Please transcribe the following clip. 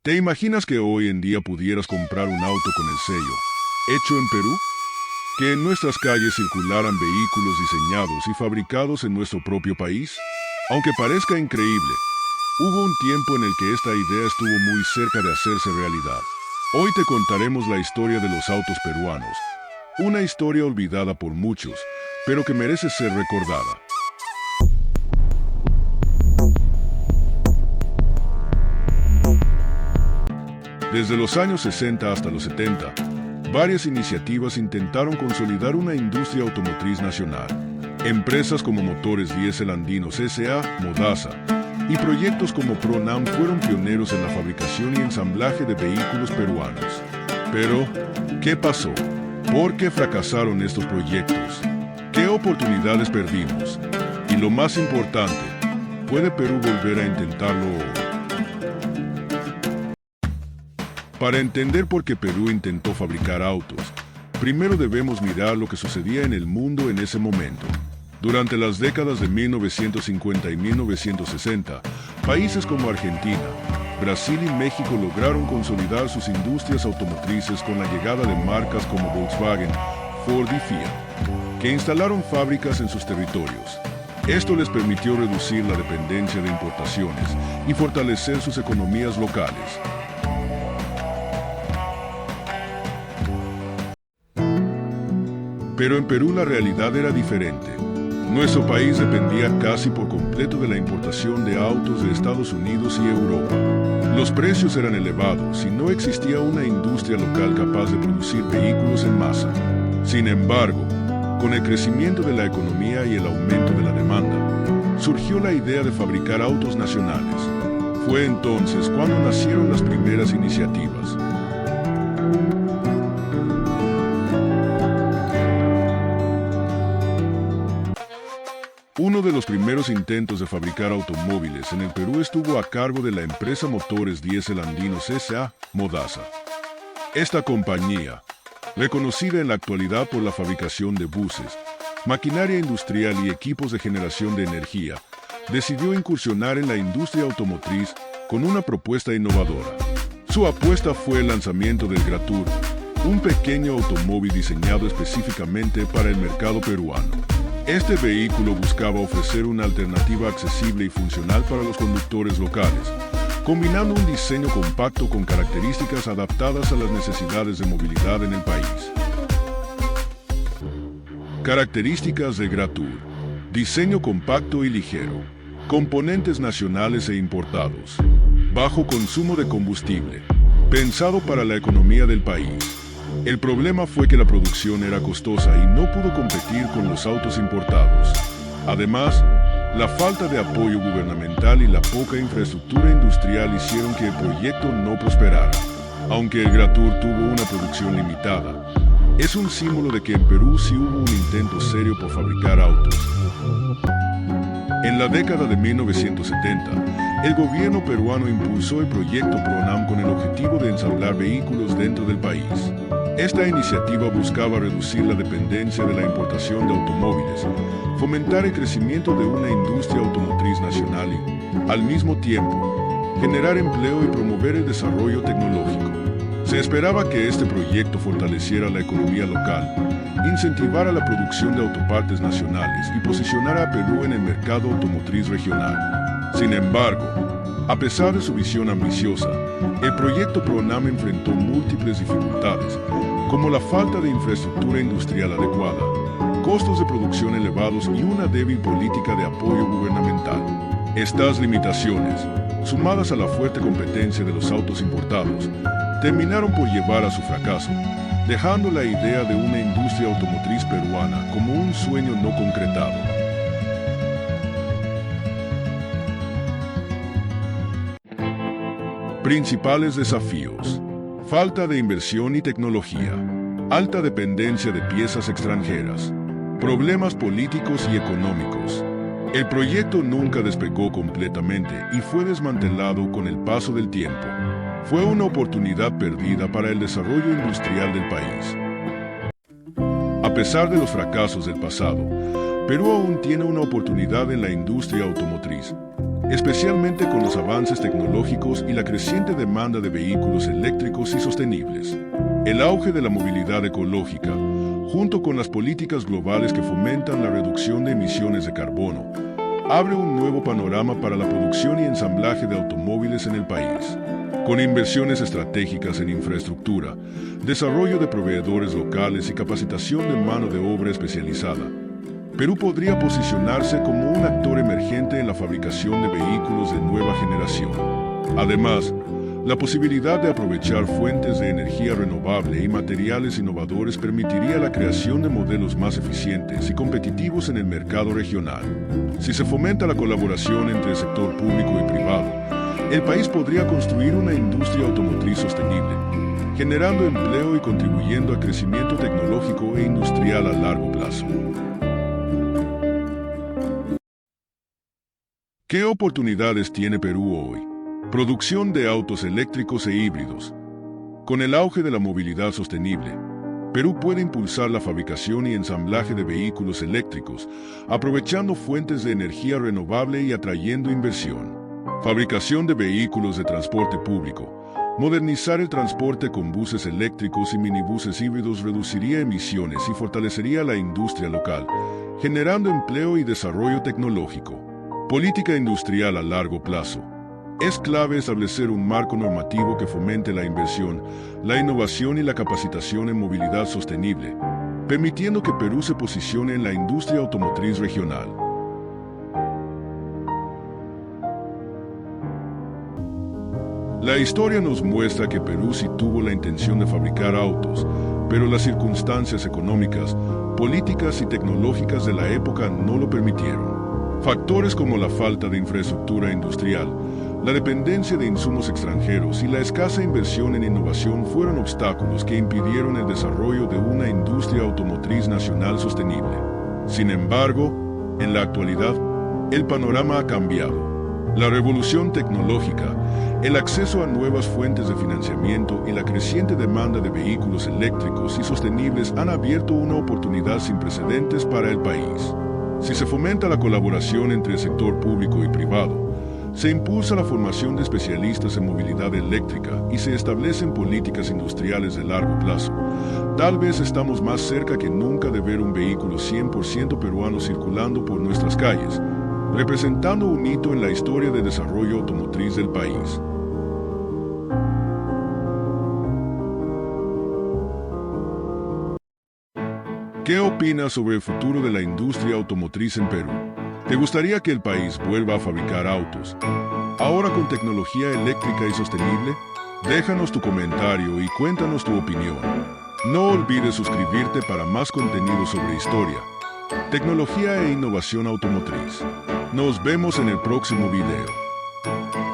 ¿Te imaginas que hoy en día pudieras comprar un auto con el sello hecho en Perú? ¿Que en nuestras calles circularan vehículos diseñados y fabricados en nuestro propio país? Aunque parezca increíble, hubo un tiempo en el que esta idea estuvo muy cerca de hacerse realidad. Hoy te contaremos la historia de los autos peruanos, una historia olvidada por muchos, pero que merece ser recordada. Desde los años 60 hasta los 70, varias iniciativas intentaron consolidar una industria automotriz nacional. Empresas como Motores Diésel Andinos S.A., Modasa, y proyectos como Pronam fueron pioneros en la fabricación y ensamblaje de vehículos peruanos. Pero, ¿qué pasó? ¿Por qué fracasaron estos proyectos? ¿Qué oportunidades perdimos? Y lo más importante, ¿puede Perú volver a intentarlo hoy? Para entender por qué Perú intentó fabricar autos, primero debemos mirar lo que sucedía en el mundo en ese momento. Durante las décadas de 1950 y 1960, países como Argentina, Brasil y México lograron consolidar sus industrias automotrices con la llegada de marcas como Volkswagen, Ford y Fiat, que instalaron fábricas en sus territorios. Esto les permitió reducir la dependencia de importaciones y fortalecer sus economías locales. Pero en Perú la realidad era diferente. Nuestro país dependía casi por completo de la importación de autos de Estados Unidos y Europa. Los precios eran elevados y no existía una industria local capaz de producir vehículos en masa. Sin embargo, con el crecimiento de la economía y el aumento de la demanda, surgió la idea de fabricar autos nacionales. Fue entonces cuando nacieron las primeras iniciativas. Uno de los primeros intentos de fabricar automóviles en el Perú estuvo a cargo de la empresa Motores Diésel Andinos S.A., Modasa. Esta compañía, reconocida en la actualidad por la fabricación de buses, maquinaria industrial y equipos de generación de energía, decidió incursionar en la industria automotriz con una propuesta innovadora. Su apuesta fue el lanzamiento del Gratur, un pequeño automóvil diseñado específicamente para el mercado peruano. Este vehículo buscaba ofrecer una alternativa accesible y funcional para los conductores locales, combinando un diseño compacto con características adaptadas a las necesidades de movilidad en el país. Características de Gratur: diseño compacto y ligero, componentes nacionales e importados, bajo consumo de combustible, pensado para la economía del país. El problema fue que la producción era costosa y no pudo competir con los autos importados. Además, la falta de apoyo gubernamental y la poca infraestructura industrial hicieron que el proyecto no prosperara. Aunque el Gratur tuvo una producción limitada, es un símbolo de que en Perú sí hubo un intento serio por fabricar autos. En la década de 1970, el gobierno peruano impulsó el proyecto Pronam con el objetivo de ensamblar vehículos dentro del país. Esta iniciativa buscaba reducir la dependencia de la importación de automóviles, fomentar el crecimiento de una industria automotriz nacional y, al mismo tiempo, generar empleo y promover el desarrollo tecnológico. Se esperaba que este proyecto fortaleciera la economía local, incentivara la producción de autopartes nacionales y posicionara a Perú en el mercado automotriz regional. Sin embargo, a pesar de su visión ambiciosa, el proyecto Pronam enfrentó múltiples dificultades, como la falta de infraestructura industrial adecuada, costos de producción elevados y una débil política de apoyo gubernamental. Estas limitaciones, sumadas a la fuerte competencia de los autos importados, terminaron por llevar a su fracaso, dejando la idea de una industria automotriz peruana como un sueño no concretado. Principales desafíos: falta de inversión y tecnología, alta dependencia de piezas extranjeras, problemas políticos y económicos. El proyecto nunca despegó completamente y fue desmantelado con el paso del tiempo. Fue una oportunidad perdida para el desarrollo industrial del país. A pesar de los fracasos del pasado, Perú aún tiene una oportunidad en la industria automotriz. especialmente con los avances tecnológicos y la creciente demanda de vehículos eléctricos y sostenibles. El auge de la movilidad ecológica, junto con las políticas globales que fomentan la reducción de emisiones de carbono, abre un nuevo panorama para la producción y ensamblaje de automóviles en el país. Con inversiones estratégicas en infraestructura, desarrollo de proveedores locales y capacitación de mano de obra especializada, Perú podría posicionarse como un actor emergente en la fabricación de vehículos de nueva generación. Además, la posibilidad de aprovechar fuentes de energía renovable y materiales innovadores permitiría la creación de modelos más eficientes y competitivos en el mercado regional. Si se fomenta la colaboración entre el sector público y privado, el país podría construir una industria automotriz sostenible, generando empleo y contribuyendo al crecimiento tecnológico e industrial a largo plazo. ¿Qué oportunidades tiene Perú hoy? Producción de autos eléctricos e híbridos. Con el auge de la movilidad sostenible, Perú puede impulsar la fabricación y ensamblaje de vehículos eléctricos, aprovechando fuentes de energía renovable y atrayendo inversión. Fabricación de vehículos de transporte público. Modernizar el transporte con buses eléctricos y minibuses híbridos reduciría emisiones y fortalecería la industria local, generando empleo y desarrollo tecnológico. Política industrial a largo plazo. Es clave establecer un marco normativo que fomente la inversión, la innovación y la capacitación en movilidad sostenible, permitiendo que Perú se posicione en la industria automotriz regional. La historia nos muestra que Perú sí tuvo la intención de fabricar autos, pero las circunstancias económicas, políticas y tecnológicas de la época no lo permitieron. Factores como la falta de infraestructura industrial, la dependencia de insumos extranjeros y la escasa inversión en innovación fueron obstáculos que impidieron el desarrollo de una industria automotriz nacional sostenible. Sin embargo, en la actualidad, el panorama ha cambiado. La revolución tecnológica, el acceso a nuevas fuentes de financiamiento y la creciente demanda de vehículos eléctricos y sostenibles han abierto una oportunidad sin precedentes para el país. Si se fomenta la colaboración entre el sector público y privado, se impulsa la formación de especialistas en movilidad eléctrica y se establecen políticas industriales de largo plazo, tal vez estamos más cerca que nunca de ver un vehículo 100% peruano circulando por nuestras calles, representando un hito en la historia de desarrollo automotriz del país. ¿Qué opinas sobre el futuro de la industria automotriz en Perú? ¿Te gustaría que el país vuelva a fabricar autos, ahora con tecnología eléctrica y sostenible? Déjanos tu comentario y cuéntanos tu opinión. No olvides suscribirte para más contenido sobre historia, tecnología e innovación automotriz. Nos vemos en el próximo video.